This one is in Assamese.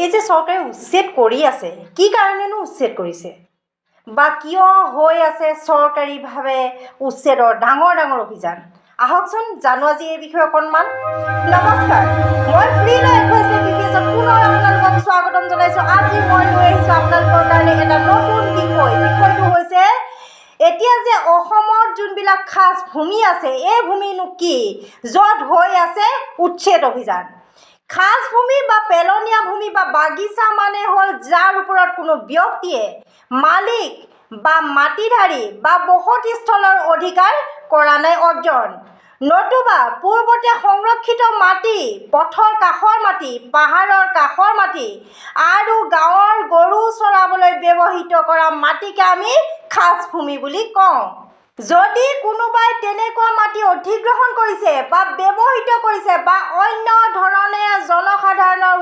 এই যে চৰকাৰে উচ্ছেদ কৰি আছে, কি কাৰণেনো উচ্ছেদ কৰিছে বা কিয় হৈ আছে চৰকাৰীভাৱে উচ্ছেদৰ ডাঙৰ অভিযান? আহকচোন জানো আজি এই বিষয়ে অকণমান। নমস্কাৰ, মই ফ্ৰীলৈ পুনৰ আপোনালোকক স্বাগতম জনাইছোঁ। আজি মই লৈ আহিছোঁ আপোনালোকৰ কাৰণে এটা নতুন বিষয়টো হৈছে এতিয়া যে অসমত যোনবিলাক খাছ ভূমি আছে, এই ভূমিনো কি য'ত হৈ আছে উচ্ছেদ অভিযান। খাছ ভূমি বা পেলনীয়া ভূমি বা বাগিচা মানে হ'ল যাৰ ওপৰত কোনো ব্যক্তিয়ে মালিক বা মাটিধাৰী বা বসতিস্থলৰ অধিকাৰ কৰা নাই অৰ্জন, নতুবা পূৰ্বতে সংৰক্ষিত মাটি, পথৰ কাষৰ মাটি, পাহাৰৰ কাষৰ মাটি আৰু গাঁৱৰ গৰু চৰাবলৈ ব্যৱহৃত কৰা মাটিকে আমি খাছ ভূমি বুলি কওঁ। যদি কোনোবাই তেনেকুৱা মাটি অধিগ্ৰহণ কৰিছে বা ব্যৱহৃত কৰিছে বা অন্য ধৰণে জনসাধাৰণৰ